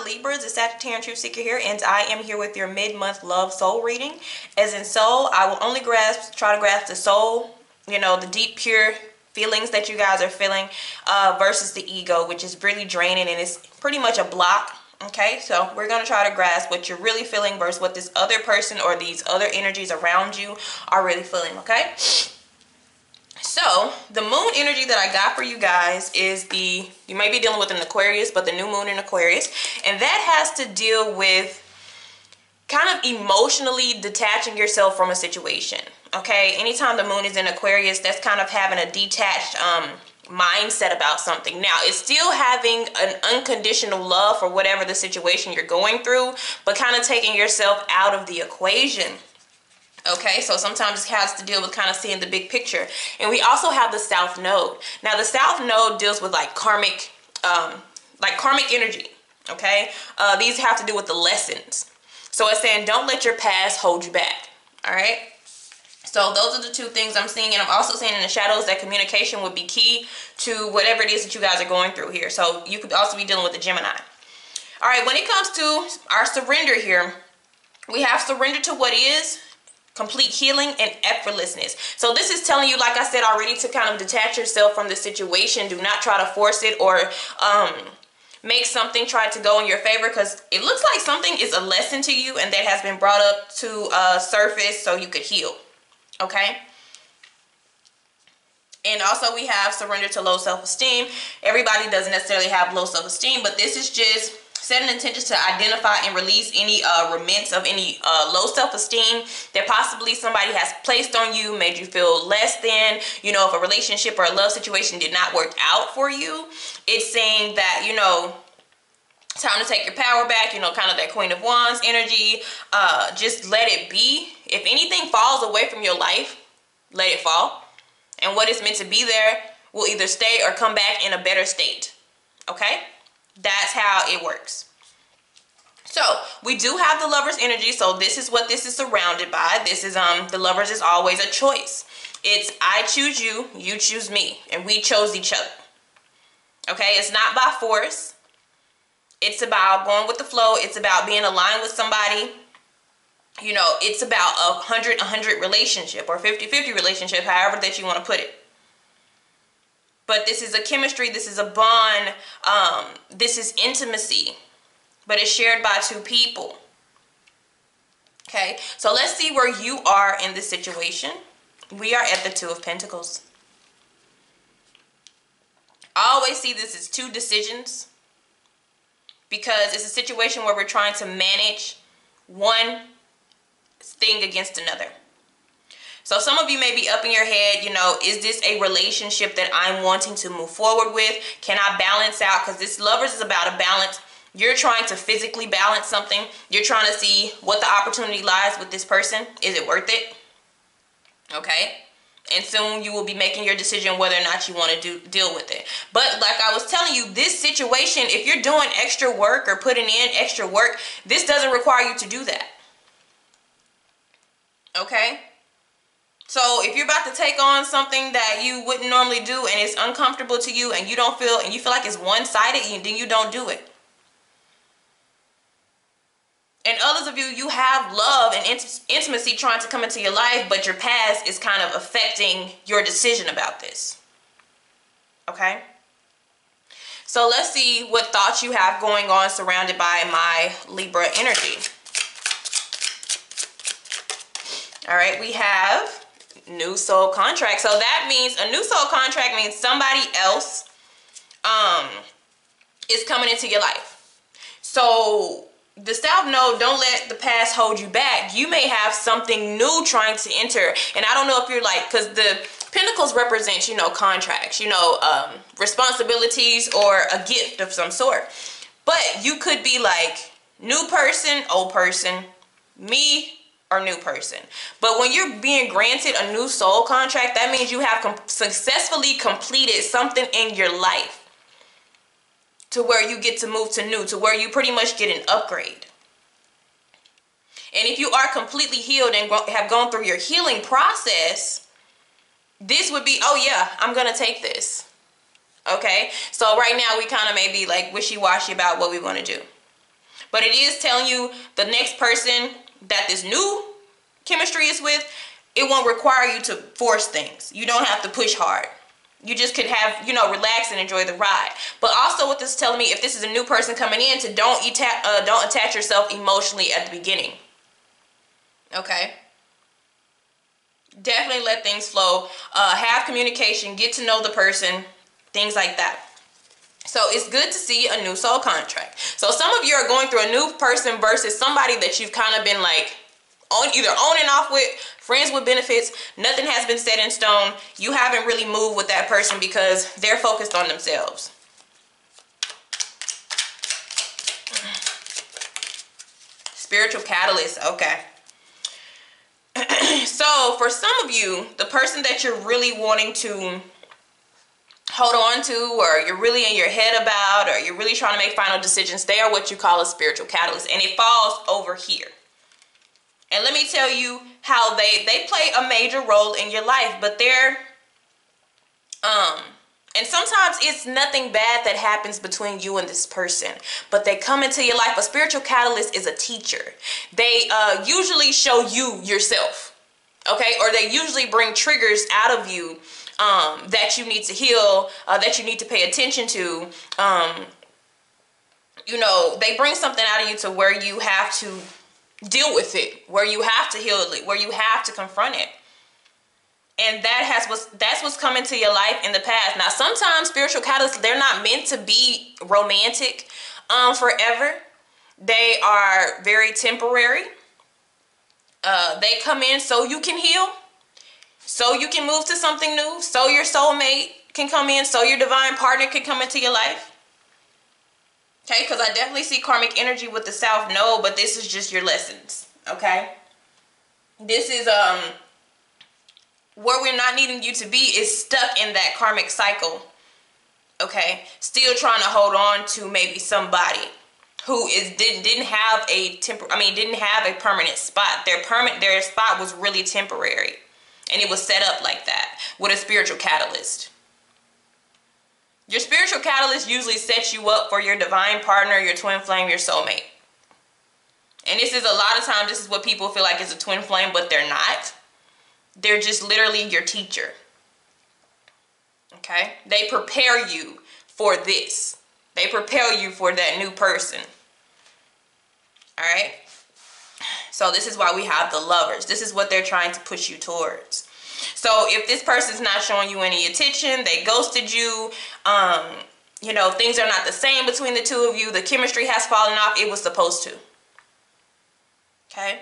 Libras, it's Sagittarian Truth Seeker here, and I am here with your mid-month love soul reading. As in soul, I will only try to grasp the soul, you know, the deep, pure feelings that you guys are feeling, versus the ego, which is really draining and it's pretty much a block. Okay, so we're going to try to grasp what you're really feeling versus what this other person or these other energies around you are really feeling, okay? So, the moon energy that I got for you guys is you may be dealing with an Aquarius, but the new moon in Aquarius. And that has to deal with kind of emotionally detaching yourself from a situation, okay? Anytime the moon is in Aquarius, that's kind of having a detached mindset about something. Now, it's still having an unconditional love for whatever the situation you're going through, but kind of taking yourself out of the equation. Okay, so sometimes it has to deal with kind of seeing the big picture. And we also have the South Node. Now, the South Node deals with like karmic energy, okay? These have to do with the lessons. So it's saying don't let your past hold you back, all right? So those are the two things I'm seeing. And I'm also seeing in the shadows that communication would be key to whatever it is that you guys are going through here. So you could also be dealing with the Gemini. All right, when it comes to our surrender here, we have surrender to what is, complete healing, and effortlessness. So this is telling you, like I said already, to kind of detach yourself from the situation. Do not try to force it or make something try to go in your favor, because it looks like something is a lesson to you and that has been brought up to surface so you could heal. Okay? And also we have surrender to low self-esteem. Everybody doesn't necessarily have low self-esteem, but this is just setting intentions to identify and release any remnants of any low self-esteem that possibly somebody has placed on you, made you feel less than. You know, if a relationship or a love situation did not work out for you, it's saying that, you know, time to take your power back, you know, kind of that Queen of Wands energy. Just let it be. If anything falls away from your life, let it fall. And what is meant to be there will either stay or come back in a better state. Okay? That's how it works. So, we do have the Lover's energy. So, this is what this is surrounded by. This is, the Lovers is always a choice. It's I choose you, you choose me, and we chose each other. Okay? It's not by force. It's about going with the flow. It's about being aligned with somebody. You know, it's about a 100-100 relationship or 50-50 relationship, however that you want to put it. But this is a chemistry. This is a bond. This is intimacy. But it's shared by two people. Okay, so let's see where you are in this situation. We are at the Two of Pentacles. I always see this as two decisions, because it's a situation where we're trying to manage one thing against another. So some of you may be up in your head, you know, is this a relationship that I'm wanting to move forward with? Can I balance out? Because this Lovers is about a balance. You're trying to physically balance something. You're trying to see what the opportunity lies with this person. Is it worth it? Okay. And soon you will be making your decision whether or not you want to deal with it. But like I was telling you, this situation, if you're doing extra work or putting in extra work, this doesn't require you to do that. Okay? So if you're about to take on something that you wouldn't normally do and it's uncomfortable to you and you feel like it's one-sided, then you don't do it. And others of you, you have love and intimacy trying to come into your life, but your past is kind of affecting your decision about this. Okay? So let's see what thoughts you have going on surrounded by my Libra energy. All right, we have new soul contract. So that means a new soul contract means somebody else is coming into your life. So the South Node, don't let the past hold you back. You may have something new trying to enter. And I don't know if you're like, because the Pentacles represent, you know, contracts, you know, responsibilities or a gift of some sort. But you could be like new person, old person, me, or new person. But when you're being granted a new soul contract, that means you have successfully completed something in your life to where you get to move to new, to where you pretty much get an upgrade. And if you are completely healed and have gone through your healing process, this would be, oh yeah, I'm gonna take this. Okay, so right now we kind of may be like wishy-washy about what we want to do. But it is telling you the next person that this new chemistry is with, it won't require you to force things. You don't have to push hard. You just could have, you know, relax and enjoy the ride. But also what this is telling me, if this is a new person coming in, to don't attach yourself emotionally at the beginning. Okay? Definitely let things flow. Have communication. Get to know the person. Things like that. So it's good to see a new soul contract. So some of you are going through a new person versus somebody that you've kind of been like either on and off with, friends with benefits. Nothing has been set in stone. You haven't really moved with that person because they're focused on themselves. Spiritual catalyst. Okay. So for some of you, the person that you're really wanting to hold on to, or you're really in your head about, or you're really trying to make final decisions, they are what you call a spiritual catalyst, and it falls over here. And let me tell you how they play a major role in your life, but they're and sometimes it's nothing bad that happens between you and this person, but they come into your life. A spiritual catalyst is a teacher. They usually show you yourself, okay? Or they usually bring triggers out of you that you need to heal, that you need to pay attention to. You know, they bring something out of you to where you have to deal with it, where you have to heal it, where you have to confront it. And that's what's come into your life in the past. Now, sometimes spiritual catalysts, they're not meant to be romantic forever. They are very temporary. They come in so you can heal, so you can move to something new, so your soulmate can come in, so your divine partner can come into your life. Okay, because I definitely see karmic energy with the South Node, but this is just your lessons. Okay, this is where we're not needing you to be is stuck in that karmic cycle. Okay, still trying to hold on to maybe somebody who didn't have a permanent spot. Their spot was really temporary, and it was set up like that with a spiritual catalyst. Your spiritual catalyst usually sets you up for your divine partner, your twin flame, your soulmate. And this is a lot of times, this is what people feel like is a twin flame, but they're not. They're just literally your teacher. Okay? They prepare you for this. They prepare you for that new person. All right? So this is why we have the Lovers. This is what they're trying to push you towards. So if this person's not showing you any attention, they ghosted you, you know, things are not the same between the two of you, the chemistry has fallen off, it was supposed to. Okay?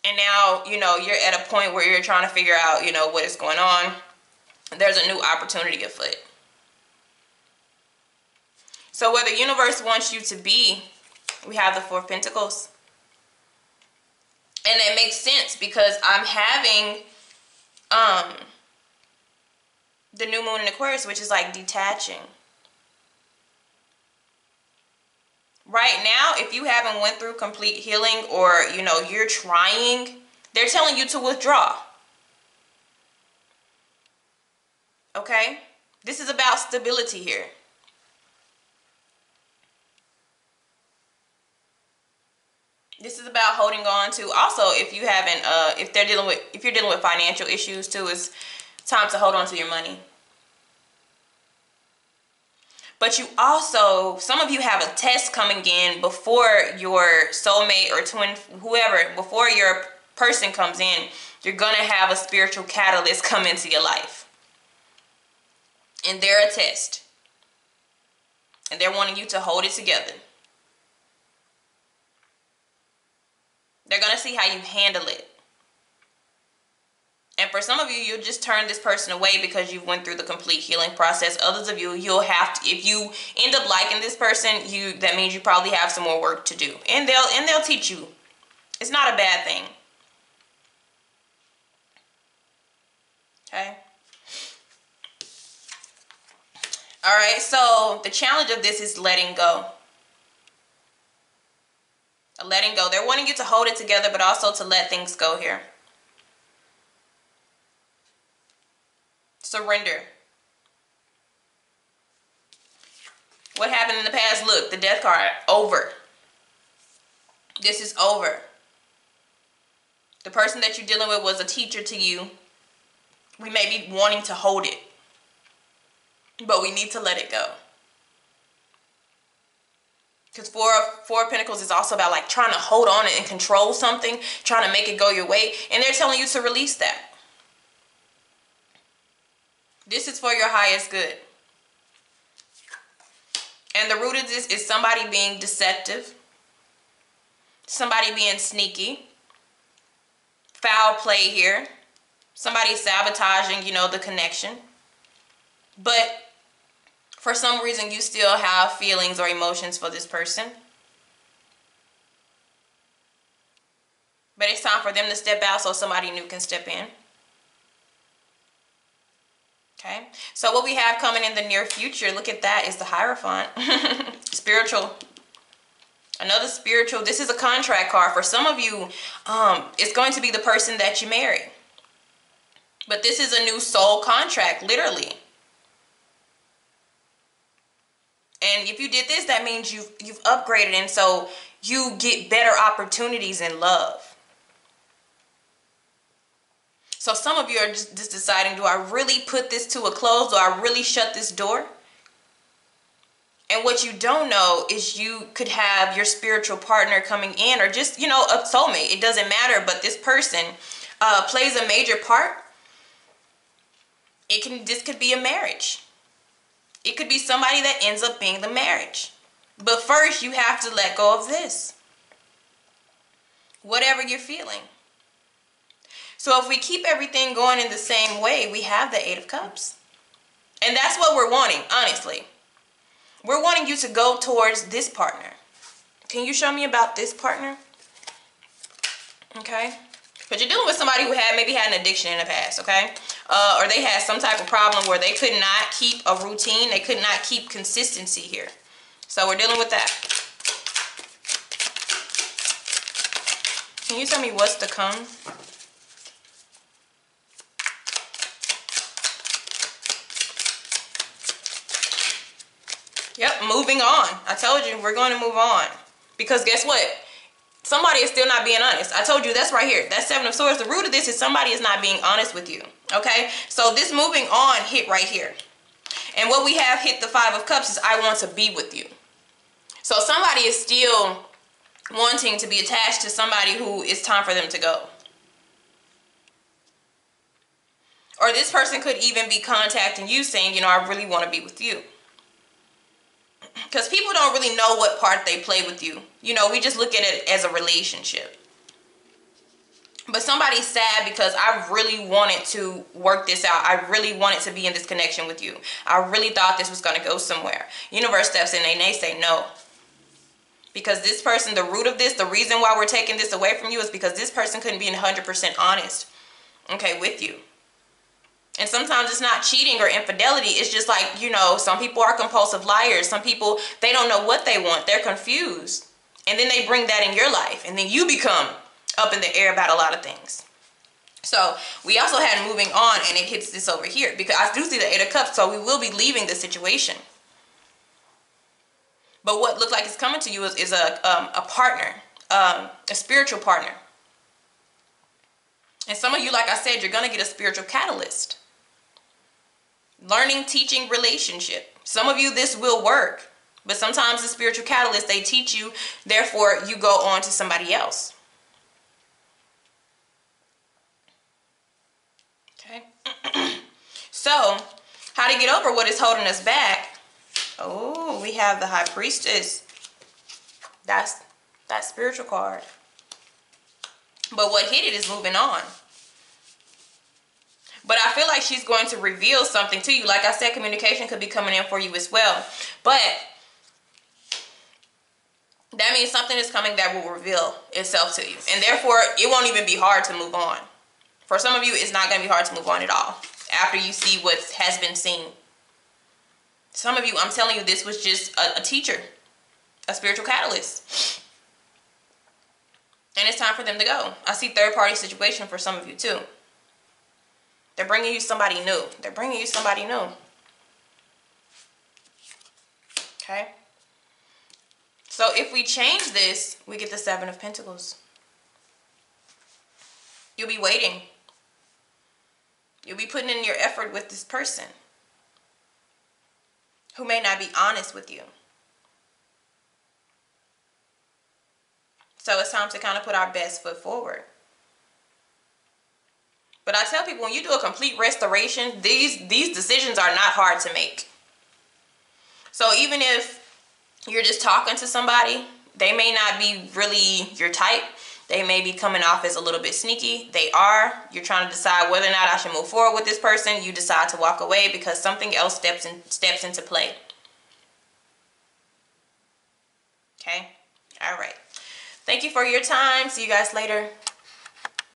And now, you know, you're at a point where you're trying to figure out, you know, what is going on. There's a new opportunity afoot. So where the universe wants you to be, we have the Four of Pentacles. And that makes sense because I'm having the new moon in Aquarius, which is like detaching. Right now, if you haven't went through complete healing, or, you know, you're trying, they're telling you to withdraw. Okay? This is about stability here. This is about holding on to. Also, if you haven't, if you're dealing with financial issues too, it's time to hold on to your money. But you also, some of you have a test coming in before your soulmate or twin, whoever, before your person comes in, you're going to have a spiritual catalyst come into your life. And they're a test. And they're wanting you to hold it together. They're going to see how you handle it. And for some of you, you'll just turn this person away because you went through the complete healing process. Others of you, you'll have to, if you end up liking this person, that means you probably have some more work to do. And they'll teach you. It's not a bad thing. Okay? All right, so the challenge of this is letting go. Letting go. They're wanting you to hold it together, but also to let things go here. Surrender. What happened in the past? Look, the death card, over. This is over. The person that you're dealing with was a teacher to you. We may be wanting to hold it, but we need to let it go. Because Four of Pentacles is also about like trying to hold on and control something, trying to make it go your way. And they're telling you to release that. This is for your highest good. And the root of this is somebody being deceptive. Somebody being sneaky. Foul play here. Somebody sabotaging, you know, the connection. But for some reason, you still have feelings or emotions for this person. But it's time for them to step out so somebody new can step in. Okay. So what we have coming in the near future, look at that, is the Hierophant. Spiritual. Another spiritual. This is a contract card. For some of you, it's going to be the person that you marry. But this is a new soul contract, literally. And if you did this, that means you've upgraded, and so you get better opportunities in love. So some of you are just deciding, do I really put this to a close? Do I really shut this door? And what you don't know is you could have your spiritual partner coming in, or just, you know, a soulmate. It doesn't matter, but this person plays a major part. This could be a marriage. It could be somebody that ends up being the marriage. But first, you have to let go of this. Whatever you're feeling. So if we keep everything going in the same way, we have the Eight of Cups. And that's what we're wanting, honestly. We're wanting you to go towards this partner. Can you show me about this partner? Okay. But you're dealing with somebody who maybe had an addiction in the past, okay? Or they had some type of problem where they could not keep a routine. They could not keep consistency here. So we're dealing with that. Can you tell me what's to come? Yep, moving on. I told you we're going to move on. Because guess what? Somebody is still not being honest. I told you that's right here. That's Seven of Swords. The root of this is somebody is not being honest with you. Okay? So this moving on hit right here. And what we have hit the Five of Cups is I want to be with you. So somebody is still wanting to be attached to somebody who it's time for them to go. Or this person could even be contacting you saying, you know, I really want to be with you. Because people don't really know what part they play with you. You know, we just look at it as a relationship. But somebody's sad because I really wanted to work this out. I really wanted to be in this connection with you. I really thought this was going to go somewhere. Universe steps in and they say no. Because this person, the root of this, the reason why we're taking this away from you is because this person couldn't be 100% honest, okay, with you. And sometimes it's not cheating or infidelity. It's just like, you know, some people are compulsive liars. Some people, they don't know what they want. They're confused. And then they bring that in your life. And then you become up in the air about a lot of things. So we also had moving on, and it hits this over here. Because I do see the Eight of Cups, so we will be leaving the situation. But what looks like it's coming to you is a partner, a spiritual partner. And some of you, like I said, you're going to get a spiritual catalyst. Learning, teaching, relationship. Some of you, this will work. But sometimes the spiritual catalyst, they teach you, therefore you go on to somebody else. Okay. So, how to get over what is holding us back? Oh, we have the High Priestess. That's that spiritual card. But what hit it is moving on. But I feel like she's going to reveal something to you. Like I said, communication could be coming in for you as well. But that means something is coming that will reveal itself to you. And therefore, it won't even be hard to move on. For some of you, it's not going to be hard to move on at all. After you see what has been seen. Some of you, I'm telling you, this was just a teacher. A spiritual catalyst. And it's time for them to go. I see third-party situation for some of you too. They're bringing you somebody new. They're bringing you somebody new. Okay. So if we change this, we get the Seven of Pentacles. You'll be waiting. You'll be putting in your effort with this person who may not be honest with you. So it's time to kind of put our best foot forward. But I tell people, when you do a complete restoration, these decisions are not hard to make. So even if you're just talking to somebody, they may not be really your type. They may be coming off as a little bit sneaky. They are. You're trying to decide whether or not I should move forward with this person. You decide to walk away because something else steps into play. Okay? All right. Thank you for your time. See you guys later.